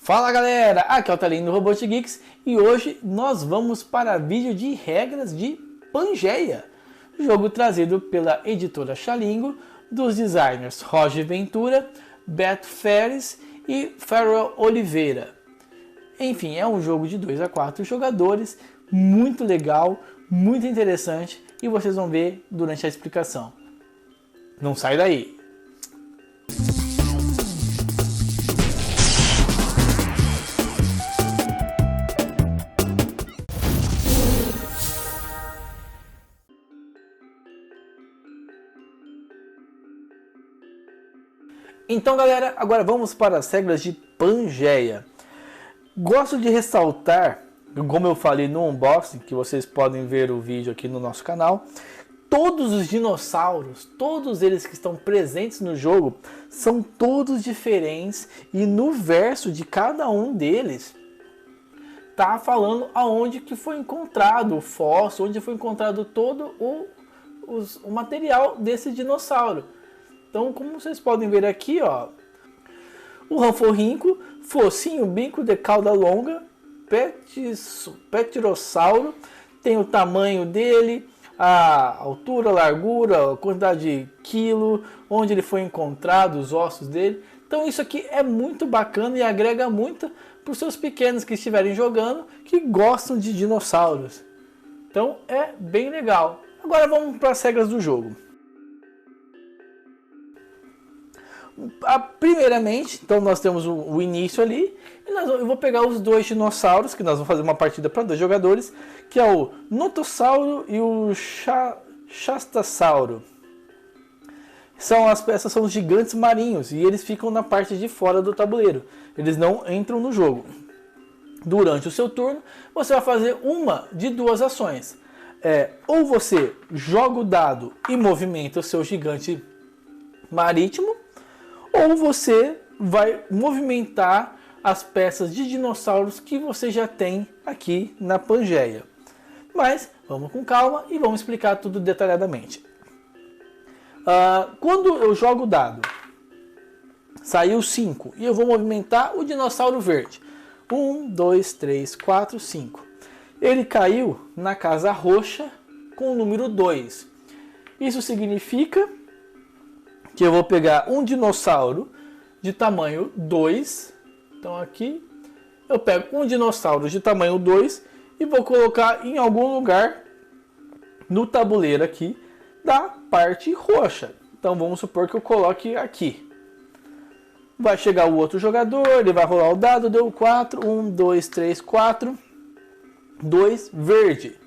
Fala galera, aqui é o Talinho do Robot Geeks e hoje nós vamos para vídeo de regras de Pangeia, jogo trazido pela editora Xalingo, dos designers Roger Ventura, Beto Ferres e Farrell Oliveira. Enfim, é um jogo de 2 a 4 jogadores, muito legal, muito interessante e vocês vão ver durante a explicação. Não sai daí! Então galera, agora vamos para as regras de Pangeia. Gosto de ressaltar, como eu falei no unboxing, que vocês podem ver o vídeo aqui no nosso canal, todos os dinossauros, todos eles que estão presentes no jogo, são todos diferentes e no verso de cada um deles tá falando aonde que foi encontrado o fóssil, onde foi encontrado todo o material desse dinossauro. Então, como vocês podem ver aqui, ó, o ranforrinco, focinho, bico de cauda longa, petirossauro, tem o tamanho dele, a altura, a largura, a quantidade de quilo, onde ele foi encontrado, os ossos dele. Então isso aqui é muito bacana e agrega muito para os seus pequenos que estiverem jogando, que gostam de dinossauros. Então é bem legal. Agora vamos para as regras do jogo. Primeiramente, então nós temos o início ali, e eu vou pegar os dois dinossauros, que nós vamos fazer uma partida para 2 jogadores, que é o Notossauro e o Shastasauro. Essas são os gigantes marinhos, e eles ficam na parte de fora do tabuleiro, eles não entram no jogo. Durante o seu turno, você vai fazer uma de 2 ações. Ou você joga o dado e movimenta o seu gigante marítimo, ou você vai movimentar as peças de dinossauros que você já tem aqui na Pangeia. Mas vamos com calma e vamos explicar tudo detalhadamente. Quando eu jogo o dado, saiu 5 e eu vou movimentar o dinossauro verde. 1, 2, 3, 4, 5. Ele caiu na casa roxa com o número 2. Isso significa que eu vou pegar um dinossauro de tamanho 2. Então aqui eu pego um dinossauro de tamanho 2 e vou colocar em algum lugar no tabuleiro aqui da parte roxa. Então vamos supor que eu coloque aqui. Vai chegar o outro jogador, ele vai rolar o dado, deu 4, 1, 2, 3, 4, 2, verde.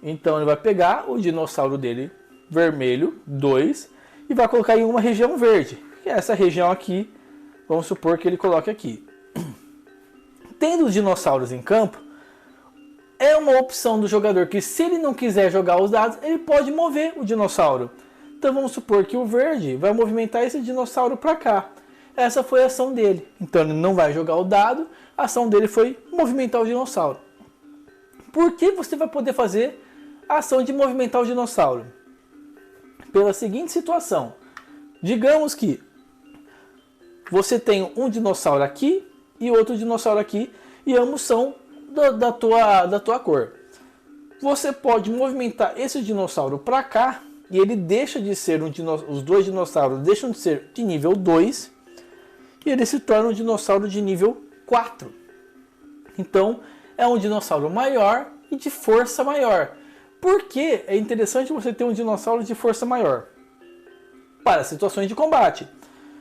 Então ele vai pegar o dinossauro dele vermelho, 2, e vai colocar em uma região verde. E essa região aqui, vamos supor que ele coloque aqui. Tendo os dinossauros em campo, é uma opção do jogador que, se ele não quiser jogar os dados, ele pode mover o dinossauro. Então vamos supor que o verde vai movimentar esse dinossauro para cá. Essa foi a ação dele. Então ele não vai jogar o dado, a ação dele foi movimentar o dinossauro. Por que você vai poder fazer a ação de movimentar o dinossauro? Pela seguinte situação: digamos que você tem um dinossauro aqui e outro dinossauro aqui, e ambos são da tua cor. Você pode movimentar esse dinossauro para cá e ele deixa de ser os dois dinossauros deixam de ser de nível 2 e ele se torna um dinossauro de nível 4. Então é um dinossauro maior e de força maior. Por que é interessante você ter um dinossauro de força maior? Para situações de combate.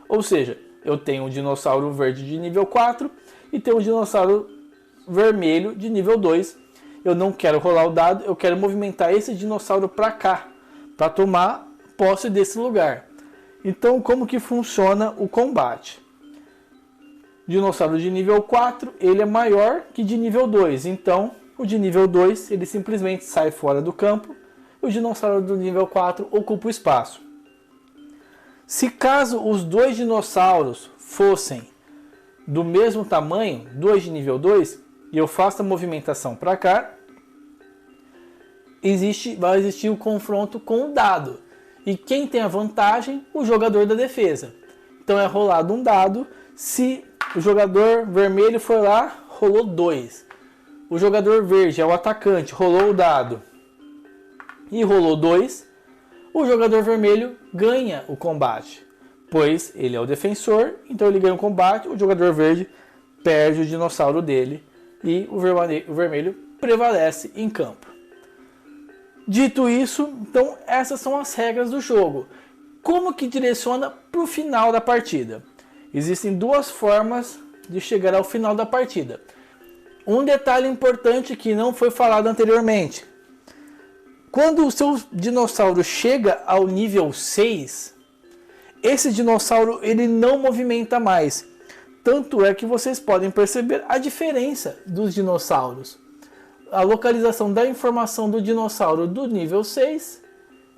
Ou seja, eu tenho um dinossauro verde de nível 4 e tenho um dinossauro vermelho de nível 2. Eu não quero rolar o dado, eu quero movimentar esse dinossauro para cá, para tomar posse desse lugar. Então, como que funciona o combate? Dinossauro de nível 4, ele é maior que de nível 2, então o de nível 2 ele simplesmente sai fora do campo e o dinossauro do nível 4 ocupa o espaço. Se caso os dois dinossauros fossem do mesmo tamanho, 2 de nível 2, e eu faço a movimentação para cá, vai existir o confronto com o dado. E quem tem a vantagem? O jogador da defesa. Então é rolado um dado, se O jogador vermelho foi lá, rolou 2. O jogador verde é o atacante, rolou o dado e rolou 2. O jogador vermelho ganha o combate, pois ele é o defensor, então ele ganha o combate. O jogador verde perde o dinossauro dele e o vermelho prevalece em campo. Dito isso, então essas são as regras do jogo. Como que direciona para o final da partida? Existem duas formas de chegar ao final da partida. Um detalhe importante que não foi falado anteriormente. Quando o seu dinossauro chega ao nível 6, esse dinossauro ele não movimenta mais. Tanto é que vocês podem perceber a diferença dos dinossauros. A localização da informação do dinossauro do nível 6,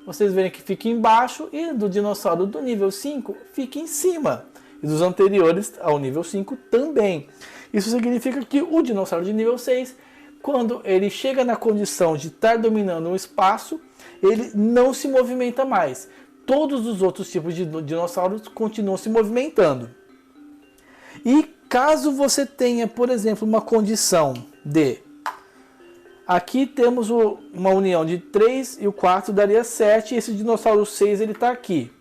vocês verem que fica embaixo, e do dinossauro do nível 5 fica em cima. E dos anteriores ao nível 5 também. Isso significa que o dinossauro de nível 6, quando ele chega na condição de estar dominando um espaço, ele não se movimenta mais. Todos os outros tipos de dinossauros continuam se movimentando. E caso você tenha, por exemplo, uma condição de... Aqui temos uma união de 3 e o 4 daria 7, e esse dinossauro 6 ele está aqui.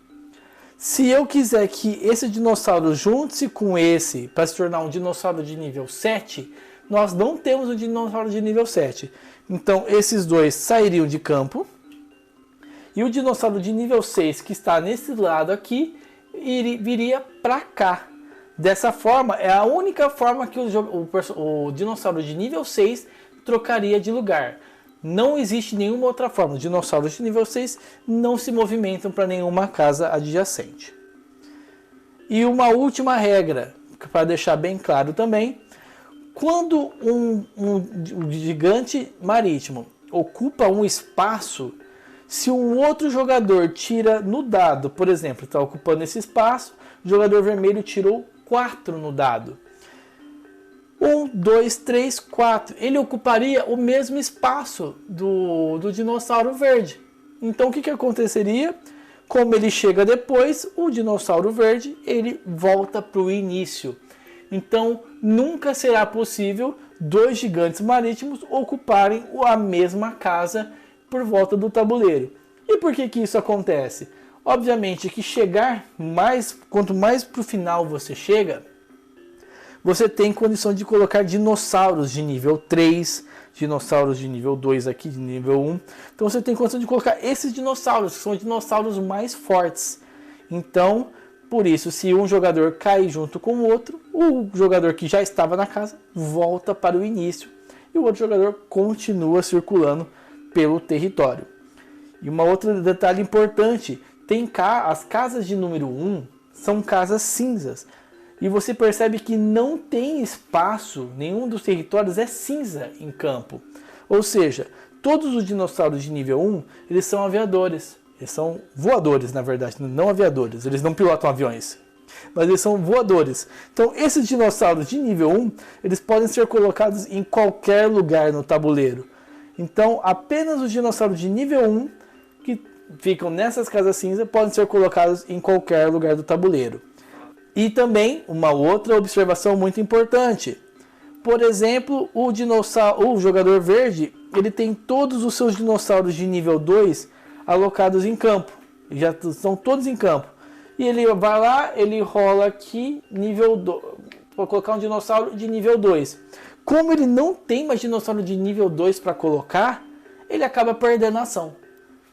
Se eu quiser que esse dinossauro junte-se com esse para se tornar um dinossauro de nível 7, nós não temos um dinossauro de nível 7. Então esses dois sairiam de campo. E o dinossauro de nível 6 que está nesse lado aqui viria para cá. Dessa forma, é a única forma que o dinossauro de nível 6 trocaria de lugar. Não existe nenhuma outra forma. Os dinossauros de nível 6 não se movimentam para nenhuma casa adjacente. E uma última regra, para deixar bem claro também, quando um gigante marítimo ocupa um espaço, se um outro jogador tira no dado, por exemplo, está ocupando esse espaço, o jogador vermelho tirou 4 no dado. 1, 2, 3, 4. Ele ocuparia o mesmo espaço do dinossauro verde. Então o que aconteceria? Como ele chega depois, o dinossauro verde ele volta para o início. Então nunca será possível 2 gigantes marítimos ocuparem a mesma casa por volta do tabuleiro. E por que isso acontece? Obviamente que quanto mais para o final você chega, você tem condição de colocar dinossauros de nível 3, dinossauros de nível 2 aqui, de nível 1. Então você tem condição de colocar esses dinossauros, que são dinossauros mais fortes. Então, por isso, se um jogador cair junto com o outro, o jogador que já estava na casa volta para o início e o outro jogador continua circulando pelo território. E uma outra detalhe importante, as casas de número 1 são casas cinzas. E você percebe que não tem espaço, nenhum dos territórios é cinza em campo. Ou seja, todos os dinossauros de nível 1, eles são aviadores. Eles são voadores, na verdade, não aviadores. Eles não pilotam aviões, mas eles são voadores. Então, esses dinossauros de nível 1, eles podem ser colocados em qualquer lugar no tabuleiro. Então, apenas os dinossauros de nível 1, que ficam nessas casas cinza, podem ser colocados em qualquer lugar do tabuleiro. E também uma outra observação muito importante. Por exemplo, o jogador verde, ele tem todos os seus dinossauros de nível 2 alocados em campo. Já estão todos em campo. E ele vai lá, ele rola aqui nível 2, para colocar um dinossauro de nível 2. Como ele não tem mais dinossauro de nível 2 para colocar, ele acaba perdendo a ação.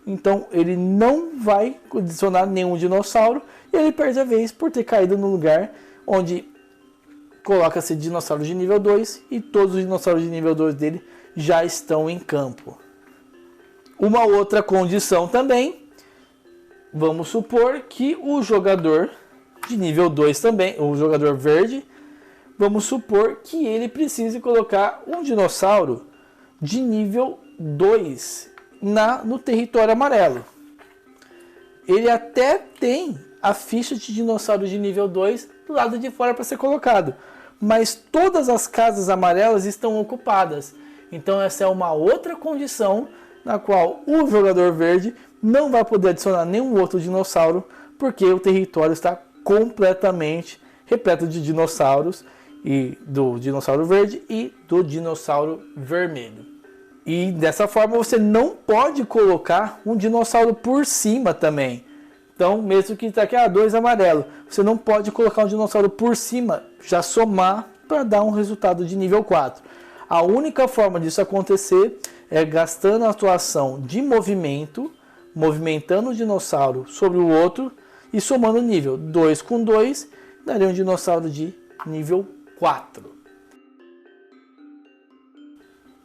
Então ele não vai adicionar nenhum dinossauro e ele perde a vez por ter caído no lugar onde coloca-se dinossauro de nível 2 e todos os dinossauros de nível 2 dele já estão em campo. Uma outra condição também, vamos supor que o jogador de nível 2 também, o jogador verde, vamos supor que ele precise colocar um dinossauro de nível 2 no território amarelo. Ele até tem a ficha de dinossauro de nível 2 do lado de fora para ser colocado, mas todas as casas amarelas estão ocupadas. Então essa é uma outra condição na qual o jogador verde não vai poder adicionar nenhum outro dinossauro, porque o território está completamente repleto de dinossauros, e do dinossauro verde e do dinossauro vermelho. E dessa forma você não pode colocar um dinossauro por cima também. Então, mesmo que está aqui 2 amarelo, você não pode colocar um dinossauro por cima, já somar para dar um resultado de nível 4. A única forma disso acontecer é gastando a atuação de movimento, movimentando o dinossauro sobre o outro e somando o nível. 2 com 2 daria um dinossauro de nível 4.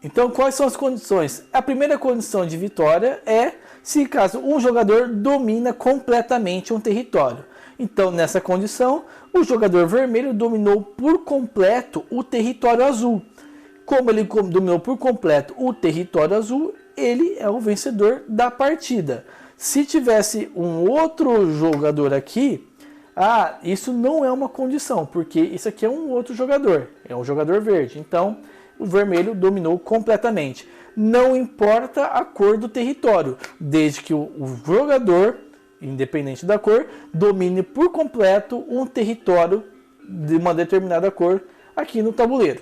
Então, quais são as condições? A primeira condição de vitória é se caso um jogador domina completamente um território. Então, nessa condição, o jogador vermelho dominou por completo o território azul. Como ele dominou por completo o território azul, ele é o vencedor da partida. Se tivesse um outro jogador aqui, isso não é uma condição, porque isso aqui é um outro jogador, é um jogador verde. Então, o vermelho dominou completamente. Não importa a cor do território, desde que o jogador, independente da cor, domine por completo um território de uma determinada cor aqui no tabuleiro.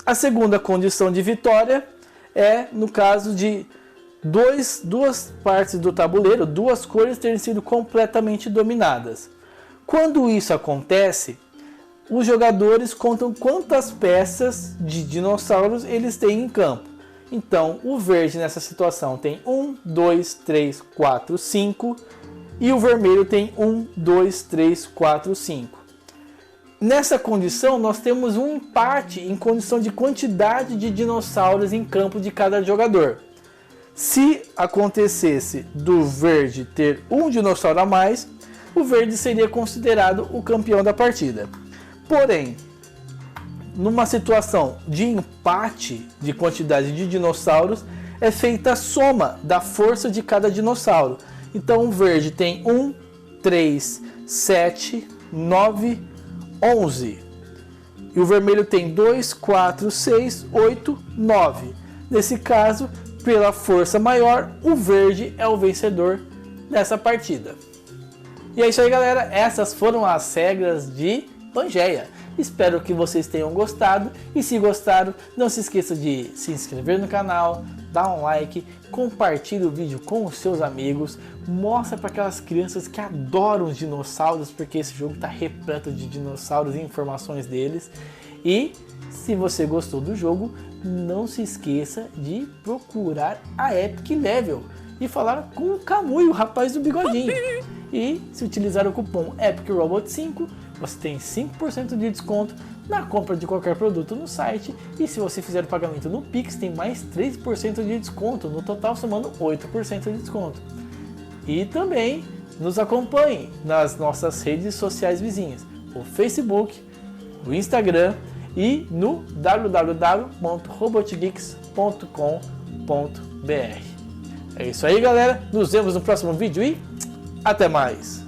A segunda condição de vitória é no caso de duas partes do tabuleiro, duas cores terem sido completamente dominadas. Quando isso acontece, os jogadores contam quantas peças de dinossauros eles têm em campo. Então, o verde nessa situação tem 1, 2, 3, 4, 5 e o vermelho tem 1, 2, 3, 4, 5. Nessa condição, nós temos um empate em condição de quantidade de dinossauros em campo de cada jogador. Se acontecesse do verde ter um dinossauro a mais, o verde seria considerado o campeão da partida. Porém, numa situação de empate de quantidade de dinossauros, é feita a soma da força de cada dinossauro. Então, o verde tem 1, 3, 7, 9, 11. E o vermelho tem 2, 4, 6, 8, 9. Nesse caso, pela força maior, o verde é o vencedor dessa partida. E é isso aí, galera. Essas foram as regras de Pangeia. Espero que vocês tenham gostado. E se gostaram, não se esqueça de se inscrever no canal, dar um like, compartilhe o vídeo com os seus amigos, mostra para aquelas crianças que adoram os dinossauros, porque esse jogo está repleto de dinossauros e informações deles. E se você gostou do jogo, não se esqueça de procurar a Epic Level e falar com o Kamui, o rapaz do bigodinho. E se utilizar o cupom EPICROBOT5, você tem 5% de desconto na compra de qualquer produto no site. E se você fizer o pagamento no Pix, tem mais 3% de desconto, no total somando 8% de desconto. E também nos acompanhe nas nossas redes sociais vizinhas, o Facebook, o Instagram e no www.robotgeeks.com.br. É isso aí, galera. Nos vemos no próximo vídeo e até mais!